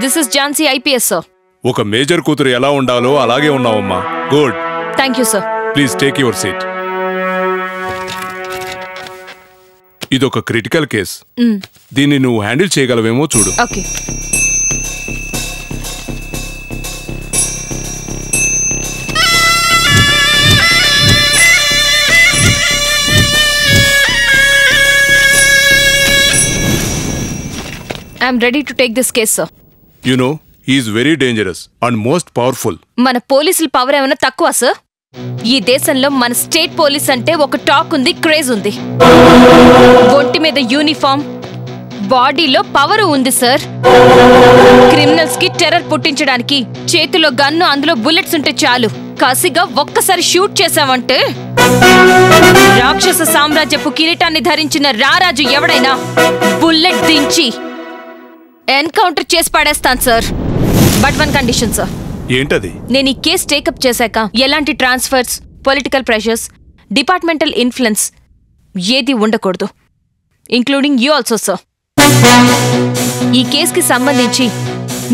This is Jhansi IPS sir. ఒక major కూతురు ఎలా ఉండాలో అలాగే ఉన్నావమ్మా. Good. Thank you sir. Please take your seat. ఇదొక క్రిటికల్ కేస్. దీన్ని నువ్వు హ్యాండిల్ చేయగలవేమో చూడు. Okay. I'm ready to take this case, sir. You know, he is very dangerous and most powerful. మన పోలీసుల పవర్ ఏమైనా తక్కువ సార్? ఈ దేశంలో మన స్టేట్ పోలీస్ అంటే ఒక టాక్ ఉంది, క్రేజ్ ఉంది. ఒంటి మీద యూనిఫామ్, బాడీలో పవర్ ఉంది సార్. క్రిమినల్స్ కి టెర్రర్ పుట్టించడానికి చేతిలో గన్ను, అందులో బుల్లెట్స్ ఉంటే చాలు. కసిగా ఒక్కసారి షూట్ చేసామంటే రాక్షస సామ్రాజ్యపు కిరీటాన్ని ధరించిన రారాజు ఎవడైనా బుల్లెట్ దించి ఎన్కౌంటర్ చేసి పడేస్తాను సార్. But one condition sir. ఏంటది? నేను ఈ కేసు టేకప్ చేశాక ఎలాంటి transfers, political pressures, departmental influence ఏది ఉండకూడదు, ఇంక్లూడింగ్ యూ ఆల్సో సార్. ఈ కేసుకి సంబంధించి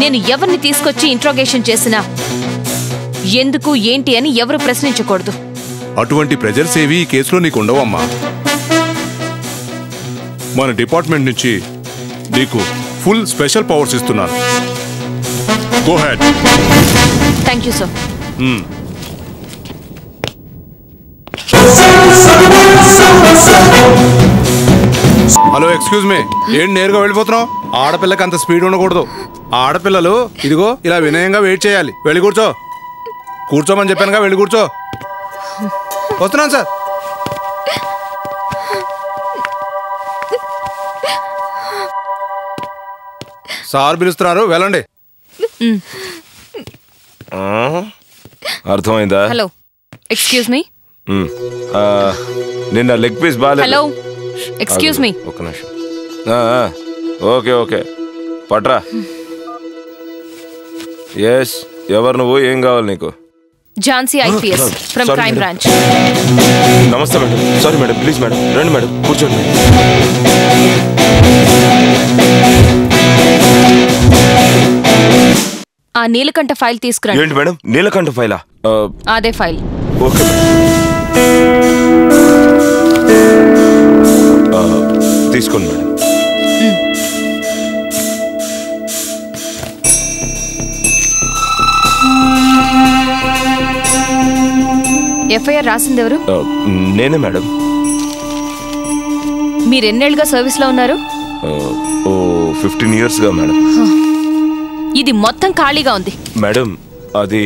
నేను ఎవరిని తీసుకొచ్చి ఇంట్రోగేషన్ చేసినా ఎందుకు ఏంటి అని ఎవరు ప్రశ్నించకూడదు. అటువంటి ప్రెజర్స్ ఏవి ఈ కేసులో నీకు ఉండవమ్మా. మన డిపార్ట్మెంట్ నుంచి నీకు ఫుల్ స్పెషల్ పవర్స్ ఇస్తున్నాను. Go head. Thank you sir. Hello, excuse మీ. ఏంటి నేరుగా వెళ్ళిపోతున్నావు? ఆడపిల్లకి అంత స్పీడ్ ఉండకూడదు. ఆడపిల్లలు ఇదిగో ఇలా వినయంగా వెయిట్ చేయాలి. వెళ్ళి కూర్చో. కూర్చోమని చెప్పానుగా, వెళ్ళి కూర్చో. వస్తున్నాను సార్. సార్ పిలుస్తున్నారు, వెళ్ళండి. అర్థమైందా? హలో, ఎక్స్క్యూజ్ మీ. నిన్న లెగ్ పీస్ బాగాలేదు. హలో, ఎక్స్క్యూజ్ మీ. ఒక నిమిషం. ఓకే ఓకే, పట్రా. ఎస్, ఎవరు నువ్వు? ఏం కావాలి నీకు? Jhansi IPS from crime branch. నమస్తే madam. Sorry madam, please madam, రండి మేడం, కూర్చోండి. ఆ నీలకంఠ ఫైల్ తీసుకురండి. ఏంటి మేడం, నీలకంఠ ఫైలా? అదే ఫైల్. ఓకే తీసుకోండి మేడం. ఎఫ్ఐఆర్ రాసింది ఎవరు? నేనే మేడం. మీరెన్నేళ్లుగా సర్వీస్లో ఉన్నారు? 15 yearsగా మేడం. ఇది మొత్తం ఖాళీగా ఉంది. మేడం, అది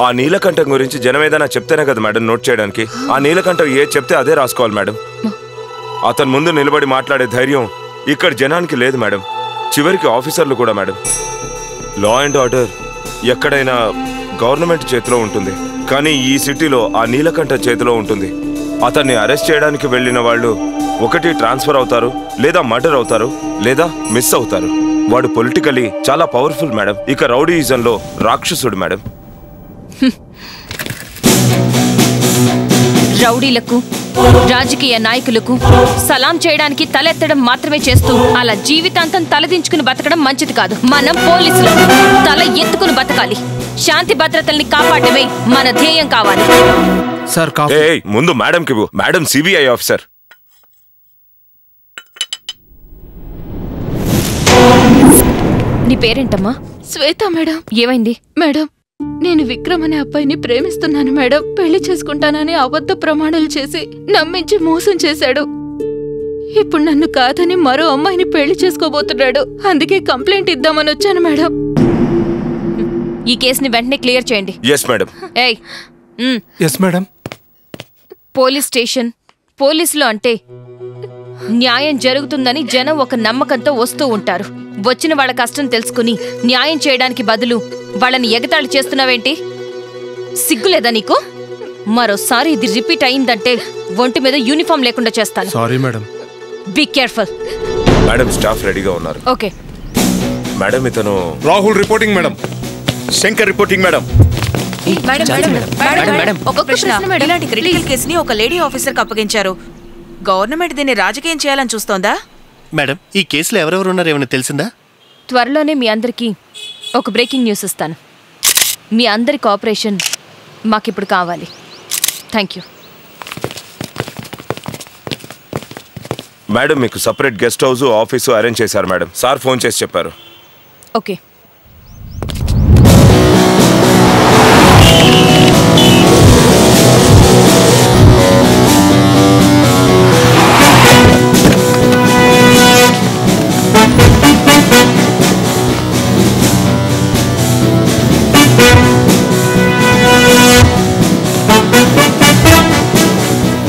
ఆ నీలకంఠం గురించి జనం ఏదైనా చెప్తేనే కదా మేడం నోట్ చేయడానికి. ఆ నీలకంఠం ఏ చెప్తే అదే రాసుకోవాలి మేడం. అతని ముందు నిలబడి మాట్లాడే ధైర్యం ఇక్కడ జనానికి లేదు మేడం. చివరికి ఆఫీసర్లు కూడా మేడం. లా అండ్ ఆర్డర్ ఎక్కడైనా గవర్నమెంట్ చేతిలో ఉంటుంది, కానీ ఈ సిటీలో ఆ నీలకంఠ చేతిలో ఉంటుంది. అతన్ని అరెస్ట్ చేయడానికి వెళ్ళిన వాళ్ళు ఒకటి ట్రాన్స్ఫర్ అవుతారు, లేదా మర్డర్ అవుతారు, లేదా మిస్ అవుతారు. వాడు పొలిటికలీ చాలా పవర్ఫుల్ మేడం. ఇక రౌడీయిజంలో రాక్షసుడు మేడం. రౌడీలకు, రాజకీయ నాయకులకు సలాం చేయడానికి తలెత్తడం మాత్రమే చేస్తూ అలా జీవితాంతం తలదించుకుని బతకడం మంచిది కాదు. మనం పోలీసులు తల ఎత్తుకుని బతకాలి. శాంతి భద్రతల్ని కాపాడమే మన ధ్యేయం కావాలి. సార్, ముందు మేడంకి ఇవ్వు. Madam CBI officer. నీ పేరేంటమ్మా? శ్వేత మేడం. ఏమైంది? మేడం, నేను విక్రమ్ అనే అబ్బాయిని ప్రేమిస్తున్నాను మేడం. పెళ్లి చేసుకుంటానని అబద్ధ ప్రమాణాలు చేసి నమ్మించి మోసం చేశాడు. ఇప్పుడు నన్ను కాదని మరో అమ్మాయిని పెళ్లి చేసుకోబోతున్నాడు. అందుకే కంప్లైంట్ ఇద్దామని వచ్చాను మేడం. ఈ కేసుని వెంటనే క్లియర్ చేయండి. Yes madam. ఏయ్, ఎస్ మేడం. పోలీస్ స్టేషన్, పోలీసులు అంటే న్యాయం జరుగుతుందని జనం ఒక నమ్మకంతో వస్తూ ఉంటారు. వచ్చిన వాళ్ళ కష్టం తెలుసుకుని న్యాయం చేయడానికి బదులు వాళ్ళని ఎగతాళి చేస్తున్నావేంటి? సిగ్గులేదా నీకు? మరోసారి ఇది రిపీట్ అయిందంటే ఒంటి మీద యూనిఫామ్ లేకుండా చేస్తాను. Sorry madam. Be careful. Madam, staff రెడీగా ఉన్నారు. ఓకే మేడం, ఇతను Rahul reporting madam. Shankar reporting madam. ఒక ప్రశ్న. ఇలాంటి క్రిటికల్ కేసుని ఒక లేడీ ఆఫీసర్కి అప్పగించారు. గవర్నమెంట్ దీన్ని రాజకీయం చేయాలని చూస్తోందా? మేడం, ఈ కేసులో ఎవరెవరు ఉన్నారో ఏమైనా తెలిసిందా? త్వరలోనే మీ అందరికీ ఒక బ్రేకింగ్ న్యూస్ ఇస్తాను. మీ అందరి కోఆపరేషన్ మాకిప్పుడు కావాలి. Thank you. మేడం మీకు separate guest house office arrange చేశారు మేడం. సార్ ఫోన్ చేసి చెప్పారు. ఓకే.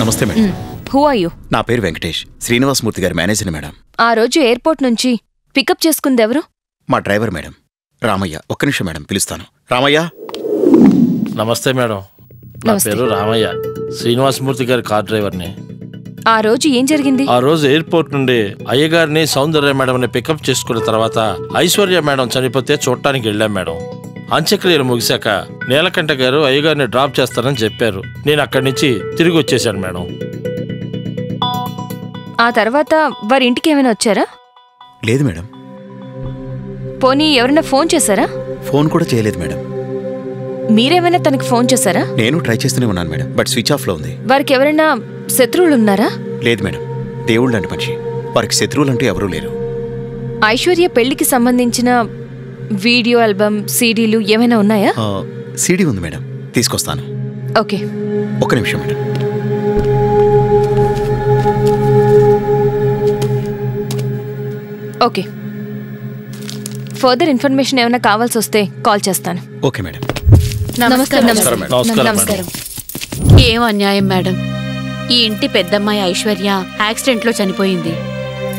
నమస్తే మేడం. Who are you? నా పేరు వెంకటేష్, శ్రీనివాసమూర్తి గారి మేనేజర్ మేడం. ఆ రోజు ఎయిర్పోర్ట్ నుంచి పికప్ చేసుకుంది ఎవరు? మా డ్రైవర్ మేడం, రామయ్య. ఒక్క నిమిషం మేడం, పిలుస్తాను. రామయ్య. నమస్తే మేడం, నా పేరు రామయ్య, శ్రీనివాసమూర్తి గారి కార్ డ్రైవర్ని. ఆ రోజు ఏం జరిగింది? ఆ రోజు ఎయిర్పోర్ట్ నుండి అయ్యగారిని సౌందర్య మేడంని పికప్ చేసుకున్న తర్వాత ఐశ్వర్య మేడం చనిపోతే చూడటానికి వెళ్ళాం మేడం. అంత్యక్రియలు ముగిశాక నీలకంఠ గారు అయ్యగారిని డ్రాప్ చేస్తారని చెప్పారు. నేను అక్కడి నుంచి తిరిగి వచ్చేసాను మేడం. ఆ తర్వాత వారి ఇంటికి ఏమైనా వచ్చారా? లేదు మేడం. పోనీ ఎవరైనా ఫోన్ చేశారా? ఫోన్ కూడా చేయలేదు మేడం. మీరేమైనా తనకి ఫోన్ చేశారా? నేను ట్రై చేస్తూనే ఉన్నాను మేడం, బట్ స్విచ్ ఆఫ్లో ఉంది. వారికి ఎవరైనా శత్రువులు ఉన్నారా? లేదు మేడం, దేవుళ్ళు లాంటి మనిషి, వారికి శత్రువులంటూ ఎవరూ లేరు. ఐశ్వర్య పెళ్లికి సంబంధించిన వీడియో ఆల్బమ్, సీడీలు ఏమైనా ఉన్నాయా? సీడీ ఉంది మేడం, తీసుకొస్తాను. ఓకే, ఒక్క నిమిషం మేడం. ఓకే. ఫర్దర్ ఇన్ఫర్మేషన్ ఏమైనా కావాల్సి వస్తే కాల్ చేస్తాను. Okay madam. నమస్కారం. నమస్కారం. ఏం అన్యాయం మేడం. ఈ ఇంటి పెద్దమ్మాయి ఐశ్వర్య యాక్సిడెంట్లో చనిపోయింది.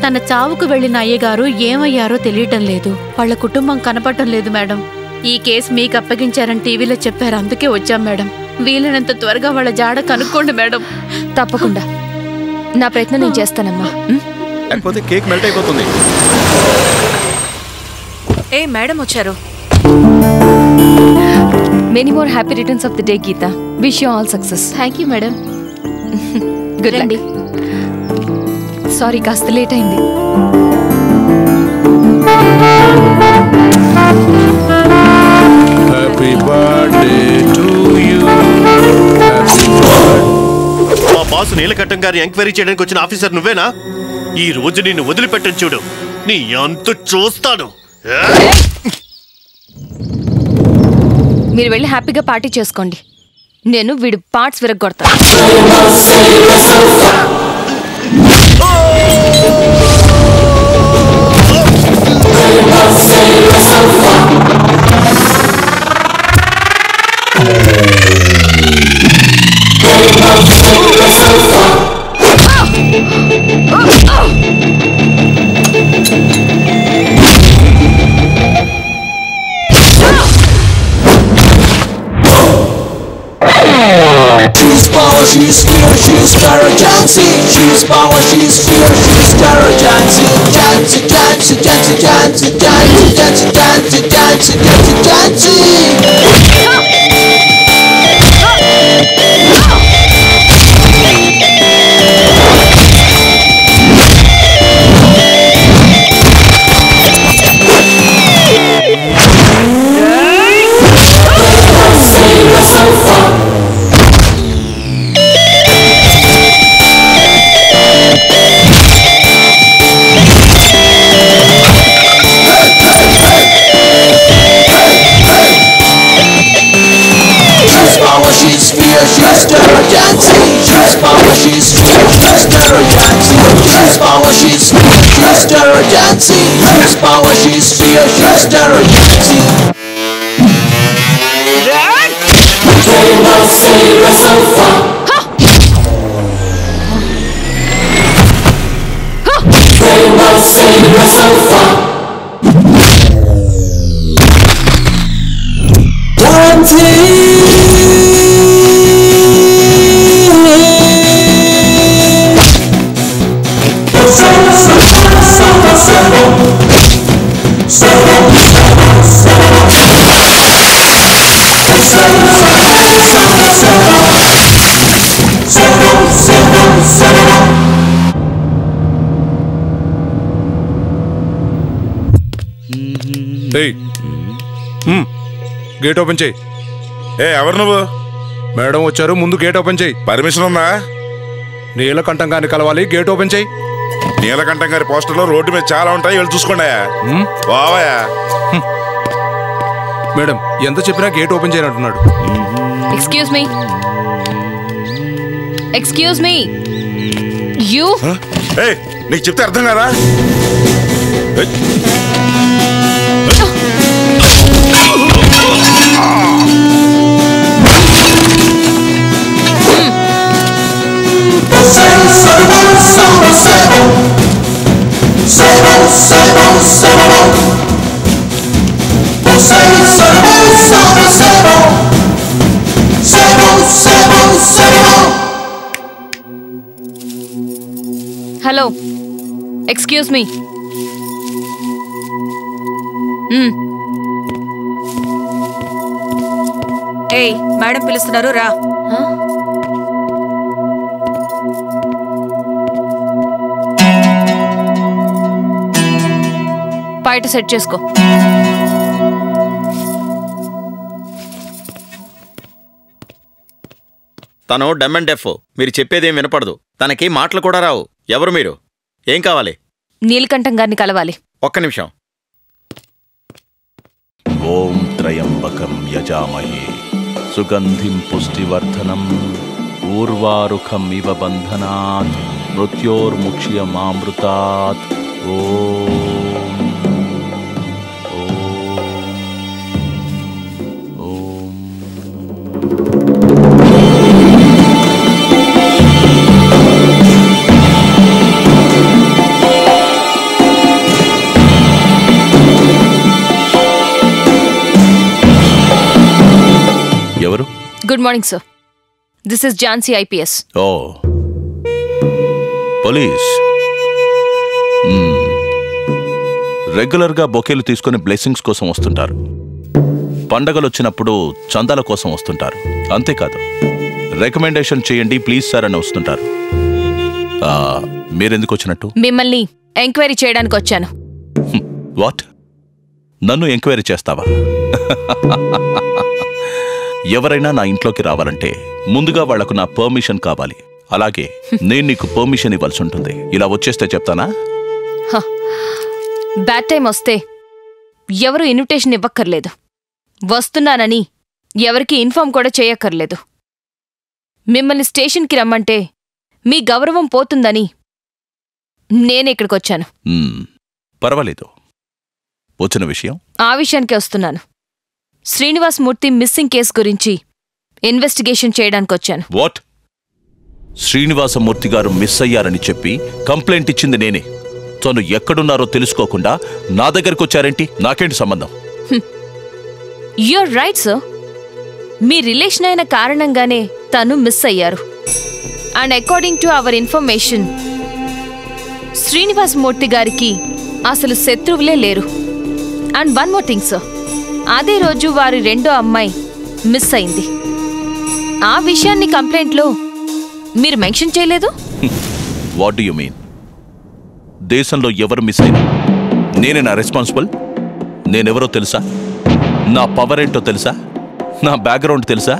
తన చావుకు వెళ్లిన అయ్యగారు ఏమయ్యారో తెలియటం లేదు. వాళ్ళ కుటుంబం కనపడటం లేదు మేడం. ఈ కేసు మీకు అప్పగించారని టీవీలో చెప్పారు, అందుకే వచ్చాం మేడం. వీలైనంత త్వరగా వాళ్ళ జాడ కనుక్కోండి మేడం. తప్పకుండా నా ప్రయత్నం నేను చేస్తానమ్మా. లేకపోతే కేక్ మెల్ట్ అయిపోతుంది. ఏ మేడం వచ్చారు. Many more happy returns of the day Geeta. Wish you all success. Thank you madam. Good luck. Sorry, కాస్త లేట్ అయింది. Happy birthday to you. మా బాస్ నీలకంఠం గారిని ఎంక్వైరీ చేయడానికి వచ్చిన ఆఫీసర్ నువ్వేనా? ఈ రోజు నిన్ను వదిలిపెట్టను చూడు, నీ అంతు చూస్తాను. మీరు వెళ్ళి హ్యాపీగా పార్టీ చేసుకోండి. నేను వీడి parts విరగ్గొడతాను. She's power, she's fear, she's terror, Jancy. She's power, she's fear, she's terror, Jancy. Jancy, Jancy, Jancy, Jancy, Jancy, Jancy, Jancy, Jancy, Jancy, Jancy. She's fear, she's terror, Jancy. She's power, she's fear, she's terror, Jancy. She's power, she's fear, she's terror, Jancy. She's power, she's fear, she's terror, Jancy. ఏయ్, gate open చేయి. ఎవరు నువ్వు? Madam వచ్చారు, ముందు gate open చేయి. Permission ఉందా? నీలకంఠం గారిని కలవాలి, గేట్ ఓపెన్ చేయి. నీలకంఠం గారి పోస్టర్లో రోడ్డు మీద చాలా ఉంటాయి, వెళ్ళి చూసుకోండి. బావయా మేడం ఎంత చెప్పినా గేట్ ఓపెన్ చేయనంటున్నాడు. Excuse me, excuse me. You నీకు చెప్తే అర్థం కాదా? Hello, excuse me. ఏయ్, మేడం పిలుస్తున్నారు, రా. బయట సెట్ చేసుకో. తను డమ్ అండ్ డెఫ్. మీరు చెప్పేదేం వినపడదు. తనకి మాటలు కూడా రావు. ఎవరు మీరు? ఏం కావాలి? నీలకంఠం గారిని కలవాలి. ఒక్క నిమిషం. ఓం త్రయంబకం యజామహే సుగంధిం పుష్టివర్ధనం ఊర్వారుకం ఇవ బంధనాత్ మృత్యోర్ముక్ష్యమామృతాత్. ఎవరు? Good morning sir, this is Jhansi IPS. Oh, police. రెగ్యులర్గా బొకేలు తీసుకుని బ్లెస్సింగ్స్ కోసం వస్తుంటారు. పండగలు వచ్చినప్పుడు చందాల కోసం వస్తుంటారు. అంతేకాదు, రికమెండేషన్ చేయండి ప్లీజ్ సార్ అని వస్తుంటారు. మీరెందుకు వచ్చినట్టు? మిమ్మల్ని ఎంక్వైరీ చేయడానికి వచ్చాను. వాట్? నన్ను ఎంక్వైరీ చేస్తావా? ఎవరైనా నా ఇంట్లోకి రావాలంటే ముందుగా వాళ్లకు నా పర్మిషన్ కావాలి. అలాగే నేను నీకు పర్మిషన్ ఇవ్వాల్సి ఉంటుంది. ఇలా వచ్చేస్తే చెప్తానా? బ్యాడ్ టైం వస్తే ఎవరు ఇన్విటేషన్ ఇవ్వక్కర్లేదు. వస్తున్నానని ఎవరికి ఇన్ఫార్మ్ కూడా చేయక్కర్లేదు. మిమ్మల్ని స్టేషన్కి రమ్మంటే మీ గౌరవం పోతుందని నేనే ఇక్కడికొచ్చాను. పర్వాలేదు. వచ్చిన విషయం? ఆ విషయానికే వస్తున్నాను. శ్రీనివాస్ మూర్తి మిస్సింగ్ కేసు గురించి ఇన్వెస్టిగేషన్ చేయడానికొచ్చాను. వాట్? శ్రీనివాసమూర్తి గారు మిస్ అయ్యారని చెప్పి కంప్లైంట్ ఇచ్చింది నేనే. తను ఎక్కడున్నారో తెలుసుకోకుండా నా దగ్గరకు వచ్చారేంటి? నాకేంటి సంబంధం? You're right sir. మీ రిలేషన్ అయిన కారణంగానే తను మిస్ అయ్యారు. And according to our information Srinivas Murthy గారికి అసలు శత్రువులే లేరు. And one more thing sir, అదే రోజు వారి రెండో అమ్మాయి మిస్ అయింది. ఆ విషయాన్ని కంప్లైంట్లో మీరు మెన్షన్ చేయలేదు. What do you mean? దేశంలో ఎవరు మిస్ అయినా నేనేనా రెస్పాన్సిబుల్? నేనెవరో తెలుసా? నా పవర్ ఏంటో తెలుసా? నా బ్యాక్గ్రౌండ్ తెలుసా?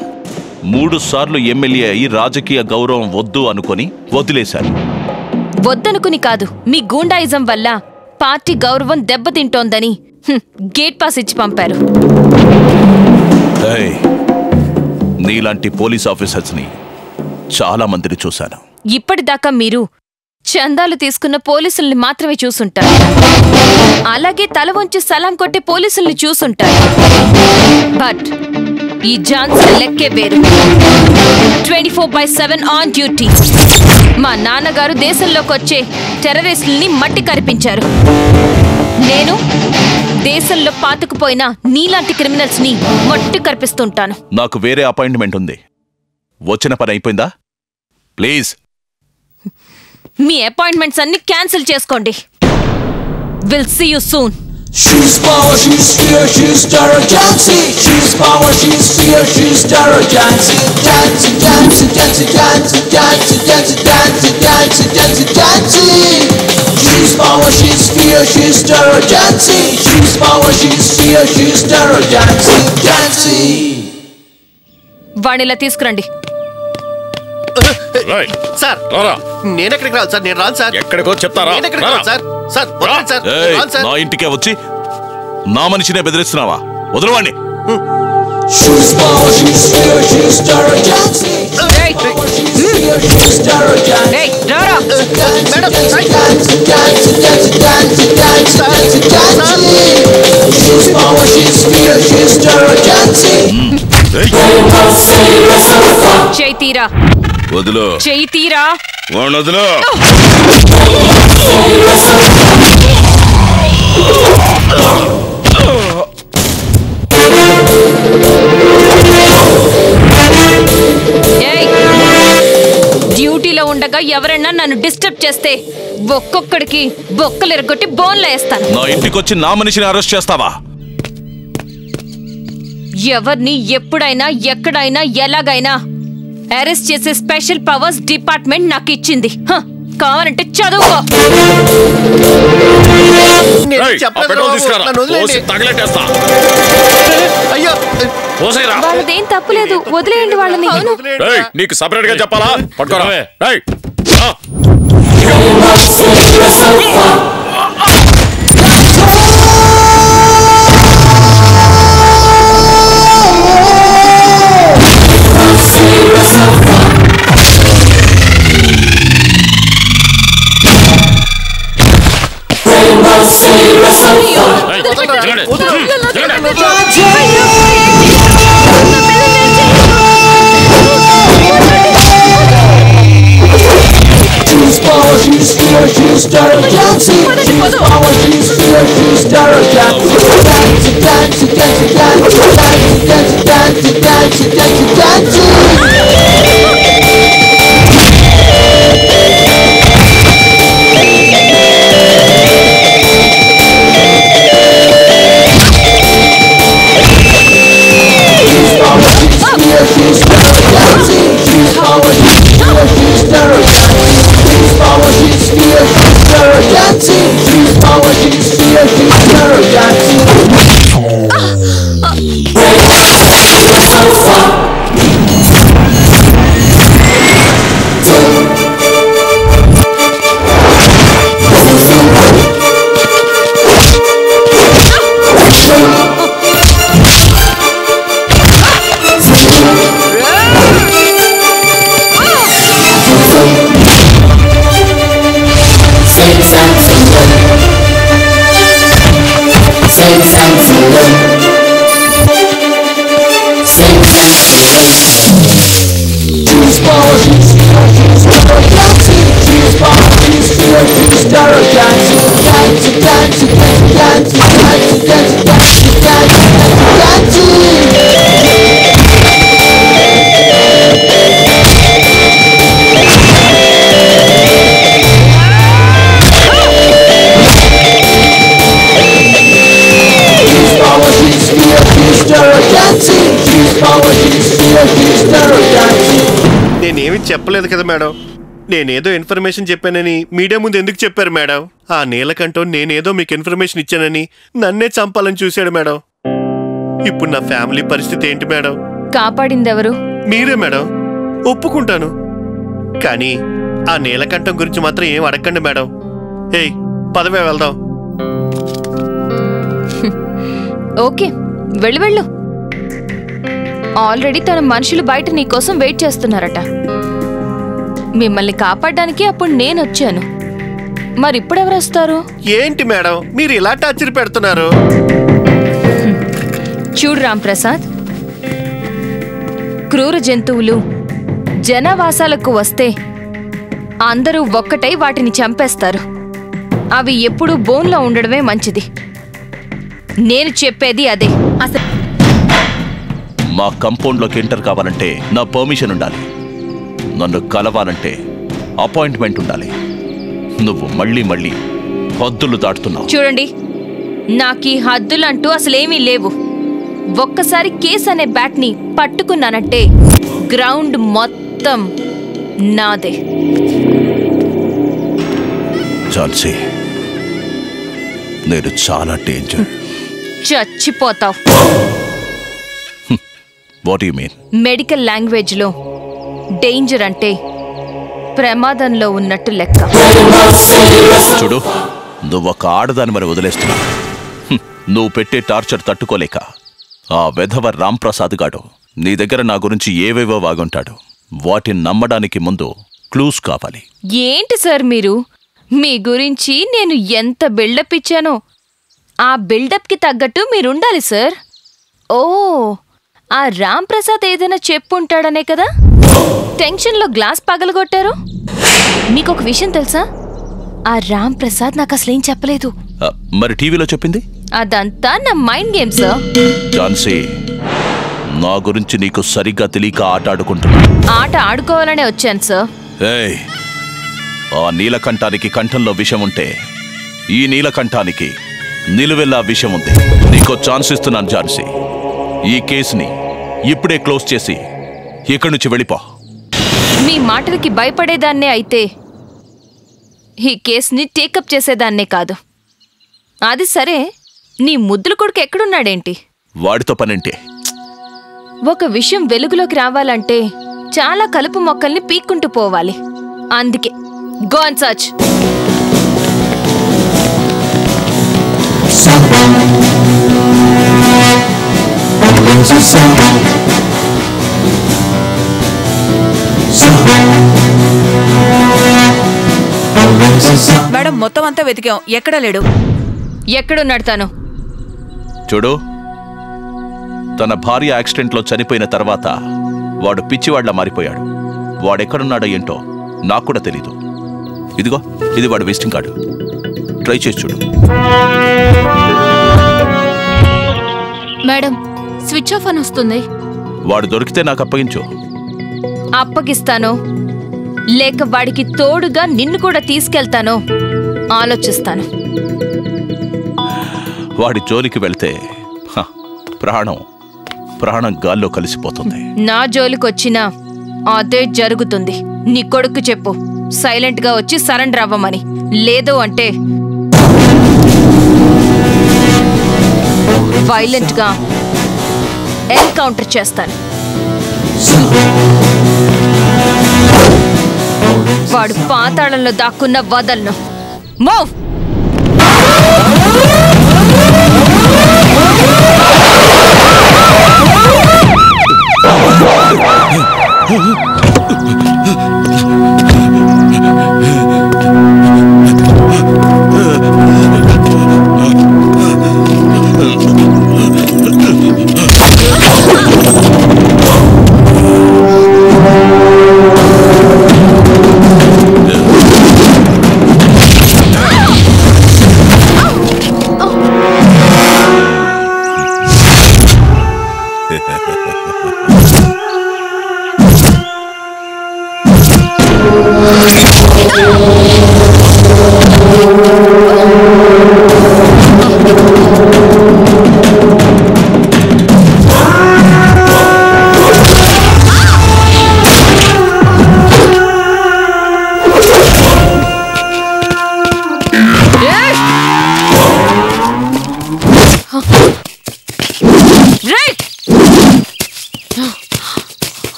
3 సార్లు ఎమ్మెల్యే అయి రాజకీయ గౌరవం వద్దు అనుకొని వదిలేశాను. వద్దనుకుని కాదు, మీ గూండాయిజం వల్ల పార్టీ గౌరవం దెబ్బతింటోందని గేట్ పాస్ ఇచ్చి పంపారు. నీలాంటి పోలీస్ ఆఫీసర్స్ని చాలా మందిని చూశాను. ఇప్పటిదాకా మీరు చందాలు తీసుకున్న పోలీసుల్ని మాత్రమే చూసుంటారు. అలాగే తల వంచి సలాం కొట్టే పోలీసుల్ని చూసుంటారు. బట్ ఈ ఝాన్సీ లెక్కే వేరు. 24/7 ఆన్ డ్యూటీ. మా నాన్నగారు దేశంలోకి వచ్చే టెర్రరిస్టుల్ని మట్టి కరిపించారు. నేను దేశంలో పాతుకుపోయిన నీలాంటి క్రిమినల్స్ ని మట్టి కరిపిస్తుంటాను. నాకు వేరే అపాయింట్మెంట్ ఉంది. వచ్చిన పని అయిపోయిందా? ప్లీజ్ మీ అపాయింట్మెంట్స్ అన్ని క్యాన్సిల్ చేసుకోండి. Will see you soon. She's power, she's fear, she's terror, Jhansi. She's power, she's fear, she's terror, Jhansi. Jhansi, Jhansi, Jhansi, Jhansi, Jhansi, Jhansi, Jhansi, Jhansi, Jhansi, Jhansi. She's She's power, she's fear, she's terror dancing. She's power, she's fear, she's terror dancing, dancing. వాణిలా తీసుకురండి. Sir నేను ఎక్కడికి రాను sir, నేను రాను sir. ఎక్కడికో చెప్తారా? నేను ఎక్కడికి రాను సార్. సార్ వదలండి సార్, నేను రాను సార్. నా ఇంటికే వచ్చి నా మనిషినే బెదిరిస్తున్నావా? వదలవాణ్ణి. She's power, she's fear, she's terror dancing. ఏయ్, రారా. Dancing, dancing, dancing, dancing, dancing, dancing, dancing. She's power, she's fear, she's terror dancing. చేయి తీరా. వదులు. చేయి తీరా. వదులు. డ్యూటీలో ఉండగా ఎవరైనా నన్ను డిస్టర్బ్ చేస్తే ఒక్కొక్కడికి బొక్కలు ఎరగొట్టి బోన్లో వేస్తాను. నా ఇంటికొచ్చి నా మనిషిని అరెస్ట్ చేస్తావా? ఎవరిని ఎప్పుడైనా ఎక్కడైనా ఎలాగైనా అరెస్ట్ చేసే స్పెషల్ పవర్స్ డిపార్ట్మెంట్ నాకు ఇచ్చింది. కావాలంటే చదువుకో. వాళ్ళదేం తప్పులేదు, వదిలేయండి వాళ్ళని. నీకు సపరేట్ గా చెప్పాలా? పట్టుకోరా. She's power, she's fear, she's terror dancing. She's power, she's fear, she's terror dancing. Dancing, dancing, dancing, dancing, dancing, dancing, dancing, dancing, dancing, నేనేమి చెప్పలేదు కదా మేడం. నేనేదో ఇన్ఫర్మేషన్ చెప్పానని మీడియా ముందు ఎందుకు చెప్పారు మేడం? ఆ నీలకంఠం నేనేదో మీకు ఇన్ఫర్మేషన్ ఇచ్చానని నన్నే చంపాలని చూశాడు మేడం. ఇప్పుడు నా ఫ్యామిలీ పరిస్థితి ఏంటి మేడం? కాపాడిందెవరు? మీరే మేడం. ఒప్పుకుంటాను, కానీ ఆ నీలకంఠం గురించి మాత్రం ఏం అడగండి మేడం. ఏయ్ పదవే వెళ్దాం. ఓకే వెళ్ళు వెళ్ళు. ఆల్రెడీ తన మనుషులు బయట నీకోసం వెయిట్ చేస్తున్నారట. మిమ్మల్ని కాపాడడానికి అప్పుడు నేను వచ్చాను. మరి ఇప్పుడు ఎవరు వస్తారు? ఏంటి మేడం మీరు ఇలా టార్చర్ పెడుతున్నారు? చూడు రాంప్రసాద్, క్రూర జంతువులు జనవాసాలకు వస్తే అందరూ ఒక్కటై వాటిని చంపేస్తారు. అవి ఎప్పుడూ బోన్లో ఉండడమే మంచిది. నేను చెప్పేది అదే. మా కంపౌండ్లోకి ఎంటర్ కావాలంటే నా పర్మిషన్ ఉండాలి. నన్ను కలవాలంటే అపాయింట్మెంట్ ఉండాలి. నువ్వు మళ్ళీ మళ్ళీ హద్దులు దాటుతున్నావు. చూడండి, నాకీ హద్దులంటూ అసలేమీ లేవు. ఒక్కసారి కేస్ అనే బ్యాట్ని పట్టుకున్నానంటే గ్రౌండ్ మొత్తం నాదే. ఝాన్సీ, నేను చాలా డేంజర్. చచ్చిపోతావు. What you mean? Medical language లో డేంజర్ అంటే ప్రమాదంలో ఉన్నట్టు లెక్క. చూడు, నువ్వు ఒక ఆడదాని మరి వదిలేస్తున్నావు. నువ్వు పెట్టే టార్చర్ తట్టుకోలేక ఆ వెధవ రాంప్రసాద్ గాడు నీ దగ్గర నా గురించి ఏవేవో వాగుంటాడు. వాటిని నమ్మడానికి ముందు క్లూస్ కావాలి. ఏంటి సార్ మీరు? మీ గురించి నేను ఎంత బిల్డప్ ఇచ్చానో ఆ బిల్డప్కి తగ్గట్టు మీరుండాలి సార్. ఓ, ఆ రాంప్రసాద్ ఏదైనా చెప్పుంటాడనే కదా టెన్షన్లో గ్లాస్ పగలగొట్టారు. మీకొక విషయం తెలుసా? ఆ రాంప్రసాద్ నాకు అసలేం చెప్పలేదు. మరి టీవీలో చెప్పింది? అదంతా నా మైండ్ గేమ్ సార్. ఝాన్సీ, నా గురించి నీకు సరిగ్గా తెలియక ఆట ఆడుకుంటున్నా. ఆట ఆడుకోవాలనే వచ్చాను సార్. ఏయ్, ఆ నీలకంఠానికి కంఠంలో విషం ఉంటే ఈ నీలకంఠానికి నిలువెల్లా విషం ఉంది. నీకో ఛాన్స్ ఇస్తున్నాను ఝాన్సీ. ఈ కేసుని ఇప్పుడే క్లోజ్ చేసి ఇక్కడి నుంచి వెళ్ళిపో. మీ మాటలకి భయపడేదాన్నే అయితే ఈ కేసుని టేకప్ చేసేదాన్నే కాదు. అది సరే, నీ ముద్దుల కొడుకు ఎక్కడున్నాడేంటి? వాడితో పనేంటి? ఒక విషయం వెలుగులోకి రావాలంటే చాలా కలుపు మొక్కల్ని పీక్కుంటూ పోవాలి. అందుకే గో అండ్ సర్చ్. మేడం, మొత్తం అంతా వెతికాం, ఎక్కడా లేడు. ఎక్కడున్నాడు తను? చూడు, తన భార్య యాక్సిడెంట్లో చనిపోయిన తర్వాత వాడు పిచ్చివాడ్లా మారిపోయాడు. వాడెక్కడున్నాడో ఏంటో నాకు కూడా తెలీదు. ఇదిగో, ఇది వాడు విజిటింగ్ కార్డు. ట్రై చేసి చూడు. మేడం, స్విచ్ ఆఫ్ అని వస్తుంది. వాడు దొరికితే నాకు అప్పగించు. అప్పగిస్తానో లేక వాడికి తోడుగా నిన్ను కూడా తీసుకెళ్తానో ఆలోచిస్తాను. వాడి జోలికి వెళ్తే ప్రాణం గాల్లో కలిసిపోతుంది. నా జోలికొచ్చినా అదే జరుగుతుంది. నీ కొడుకు చెప్పు, సైలెంట్ గా వచ్చి సరెండర్ అవ్వమని. లేదు అంటే వైలెంట్ గా ఎన్కౌంటర్ చేస్తాను. వాడు పాతాళంలో దాక్కున్న వదలను. మూవ్!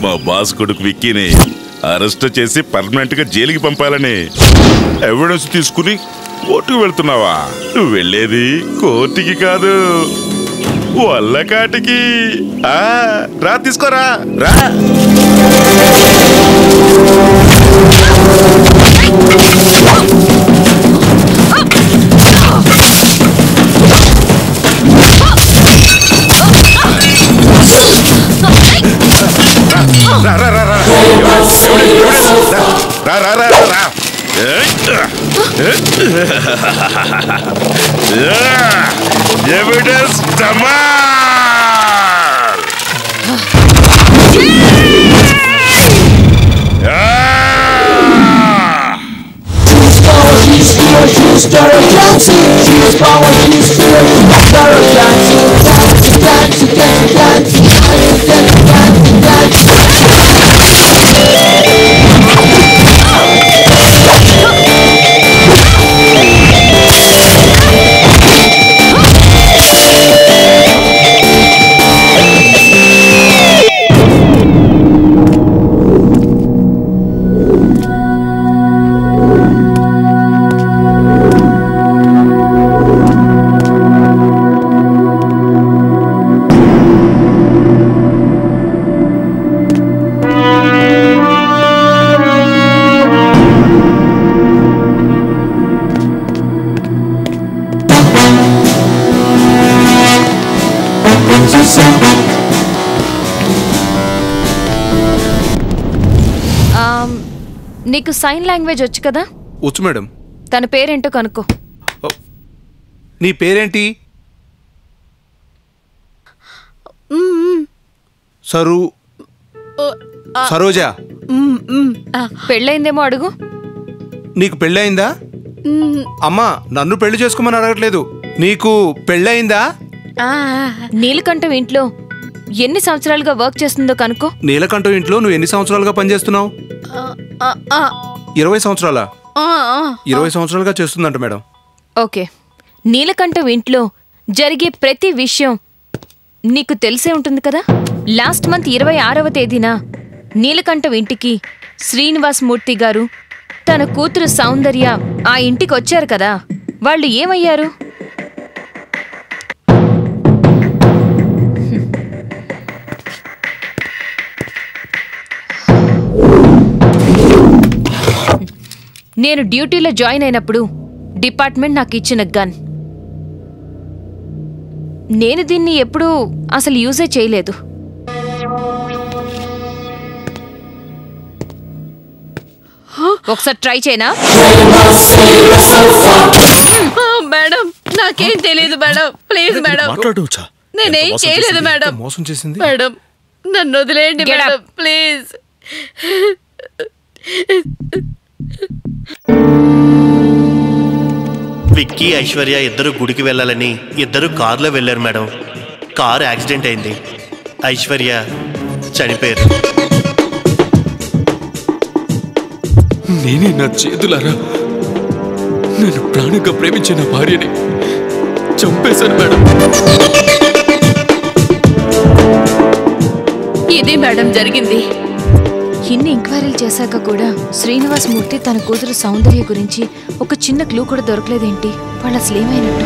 మా బాస్ కొడుకు విక్కీని అరెస్ట్ చేసి పర్మనెంట్ గా జైలుకి పంపాలని ఎవిడెన్స్ తీసుకుని కోర్టుకు వెళ్తున్నావా? నువ్వు వెళ్ళేది కోర్టుకి కాదు, వల్లకాటికి. రా తీసుకోరా, రా. Evidence demand! She's fear, she's terror, dancing. She's power, she's fear, she's terror, dancing. Dancing, dancing, dancing, dancing, dancing, dancing, dancing, నీకు సైన్ లాంగ్వేజ్ వచ్చు కదా? వచ్చు మేడం. తన పేరేంటో కనుక్కో. నీ పేరేంటి? సరోజా. పెళ్ళయిందేమో అడుగు. నీకు పెళ్ళయిందా? అమ్మా, నన్ను పెళ్లి చేసుకోమని అడగట్లేదు, నీకు పెళ్ళయిందా? నీలకంఠం ఇంట్లో ఎన్ని సంవత్సరాలుగా వర్క్ చేస్తుందో కనుక్కో. నీలకంఠం ఇంట్లో నువ్వు ఎన్ని సంవత్సరాలుగా పనిచేస్తున్నావు? 20 సంవత్సరాలా? 20 సంవత్సరాలుగా చేస్తుందంట మేడం. ఓకే, నీలకంఠం ఇంట్లో జరిగే ప్రతి విషయం నీకు తెలిసే ఉంటుంది కదా. లాస్ట్ మంత్ 26వ తేదీన నీలకంఠం ఇంటికి శ్రీనివాస్ మూర్తి గారు తన కూతురు సౌందర్య ఆ ఇంటికి వచ్చారు కదా. వాళ్ళు ఏమయ్యారు? నేను డ్యూటీలో జాయిన్ అయినప్పుడు డిపార్ట్మెంట్ నాకు ఇచ్చిన గన్. నేను దీన్ని ఎప్పుడూ అసలు యూజే చేయలేదు. ఒకసారి ట్రై చేయనా? మేడం, నాకేం తెలియదు మేడం. ప్లీజ్ మేడం, నేనేం చేయలేదు మేడం. మోసం చేసింది మేడం, నన్ను వదిలేయండి మేడం, ప్లీజ్. విక్కీ, ఐశ్వర్య ఇద్దరు గుడికి వెళ్ళాలని ఇద్దరు కారులో వెళ్ళారు మేడం. కారు యాక్సిడెంట్ అయింది, ఐశ్వర్య చనిపోయారు. నేనే నా చేతులారా నేను ప్రాణంగా ప్రేమించిన భార్యని చంపేశాను మేడం. ఇది మేడం జరిగింది. ఇన్ని ఎంక్వైరీలు చేశాక కూడా శ్రీనివాస్ మూర్తి తన కూతురు సౌందర్య గురించి ఒక చిన్న క్లూ కూడా దొరకలేదేంటి? వాళ్ళు అసలు ఏమైనట్టు?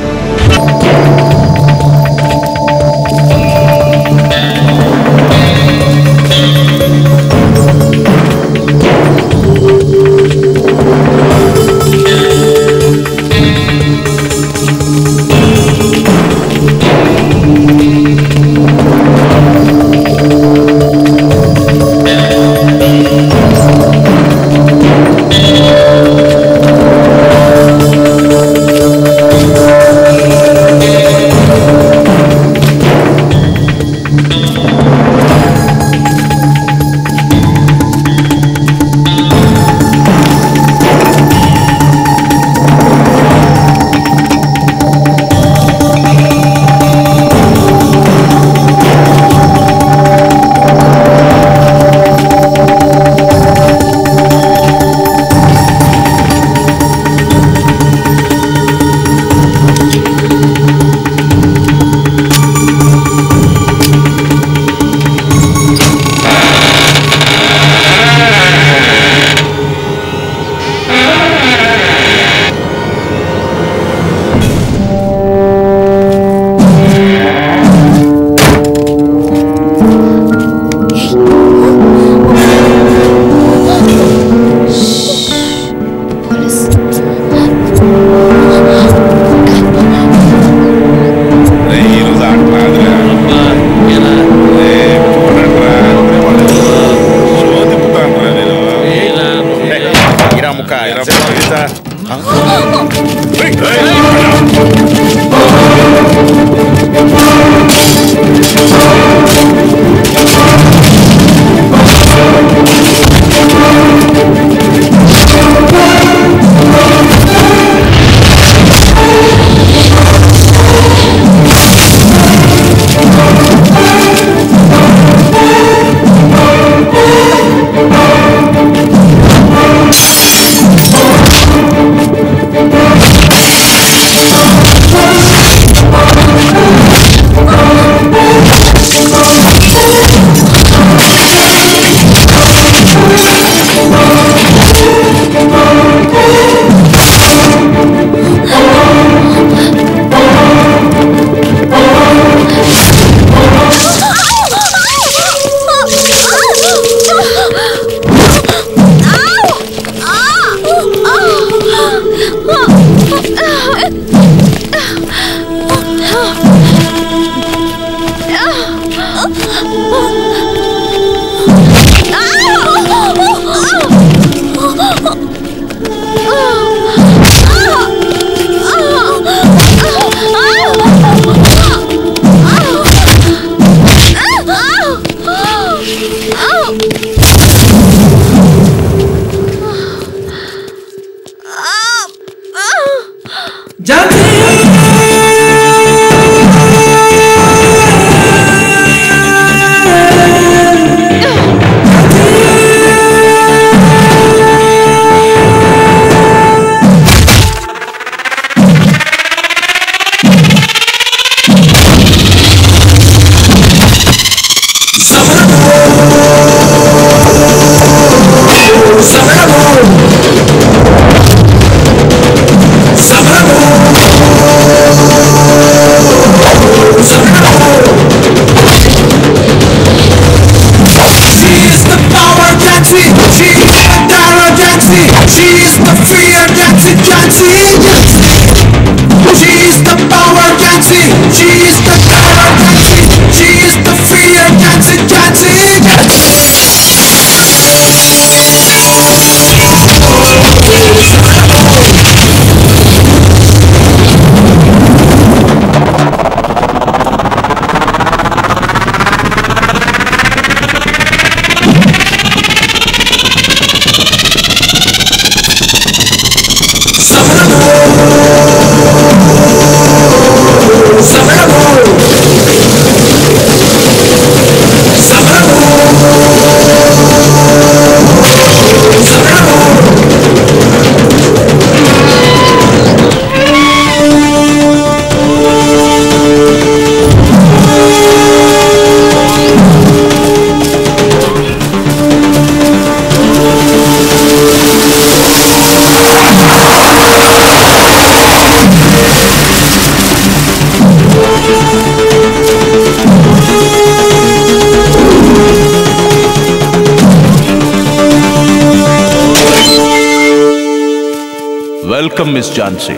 Welcome miss Jhansi.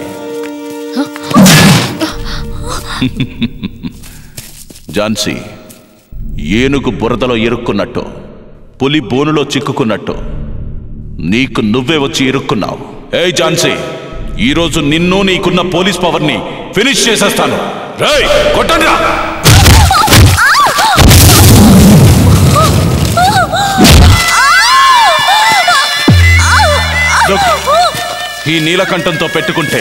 ఝాన్సీ, ఏనుగు బురదలో ఇరుక్కున్నట్టు, పులి బోనులో చిక్కుకున్నట్టు నీకు నువ్వే వచ్చి ఇరుక్కున్నావు. ఏయ్ ఝాన్సీ, ఈరోజు నిన్ను నీకున్న పోలీస్ పవర్ని ఫినిష్ చేసేస్తాను. రేయ్ కొట్టండిరా. ఈ నీలకంఠంతో పెట్టుకుంటే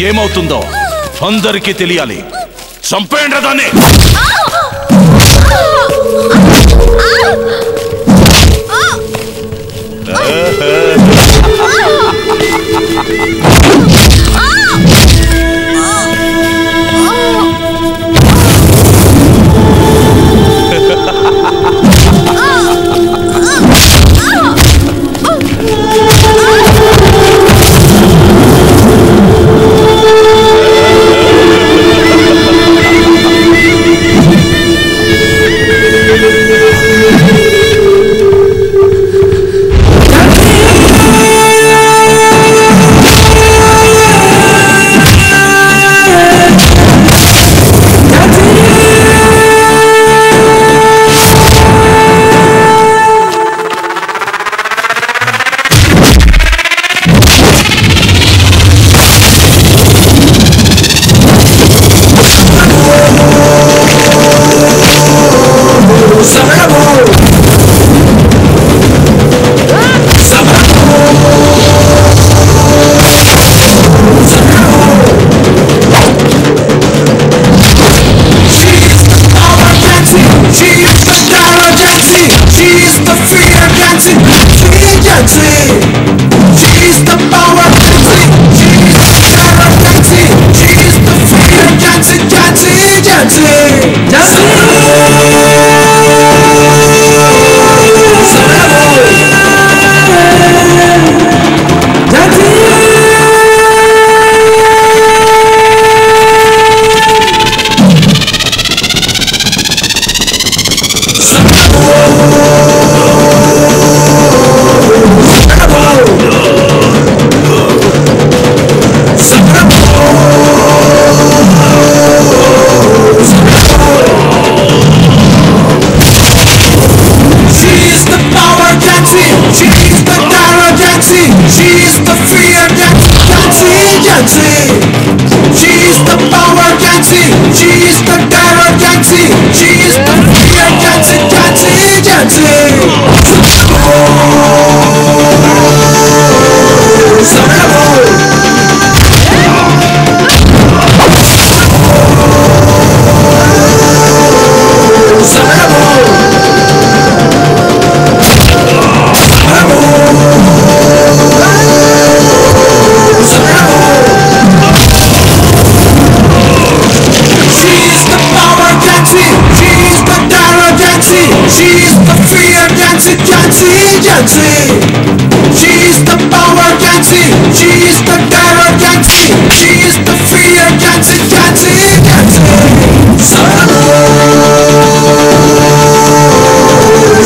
ఏమవుతుందో అందరికీ తెలియాలి. చంపేయండి దాన్ని. fear, Jansi, Jansi, Jansi. She is the power, Jansi. She is the terror, Jansi. She is the fear, Jansi, Jansi, Jansi. Sarabo,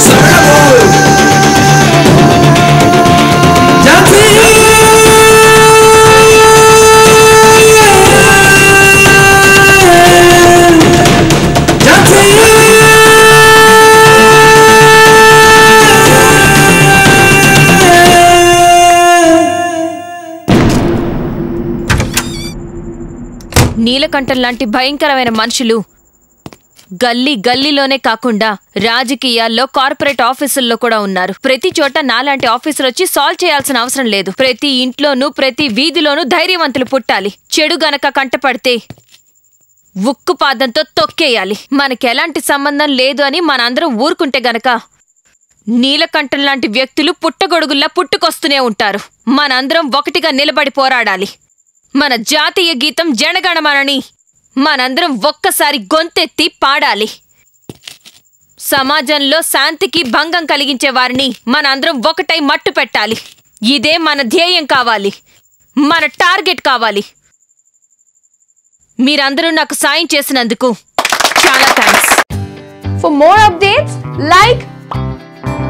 Sarabo. Jansi. నీలకంఠం లాంటి భయంకరమైన మనుషులు గల్లీ గల్లీలోనే కాకుండా రాజకీయాల్లో కార్పొరేట్ ఆఫీసుల్లో కూడా ఉన్నారు. ప్రతి చోట నాలాంటి ఆఫీసర్ వచ్చి సాల్వ్ చేయాల్సిన అవసరం లేదు. ప్రతి ఇంట్లోనూ ప్రతి వీధిలోనూ ధైర్యవంతులు పుట్టాలి. చెడు గనక కంటపడితే ఉక్కుపాదంతో తొక్కేయాలి. మనకెలాంటి సంబంధం లేదు అని మనందరం ఊరుకుంటే గనక నీలకంఠం లాంటి వ్యక్తులు పుట్టగొడుగుల్లా పుట్టుకొస్తూనే ఉంటారు. మనందరం ఒకటిగా నిలబడి పోరాడాలి. మన జాతీయ గీతం జనగణమనని మనందరం ఒక్కసారి గొంతెత్తి పాడాలి. సమాజంలో శాంతికి భంగం కలిగించే వారిని మనందరం ఒకటై మట్టు పెట్టాలి. ఇదే మన ధ్యేయం కావాలి, మన టార్గెట్ కావాలి. మీరందరూ నాకు సాయం చేసినందుకు చాలా thanks. For more updates, like,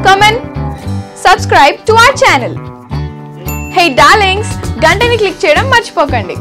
comment, subscribe to our channel. Hey darlings, గంటని click చేయడం మర్చిపోకండి.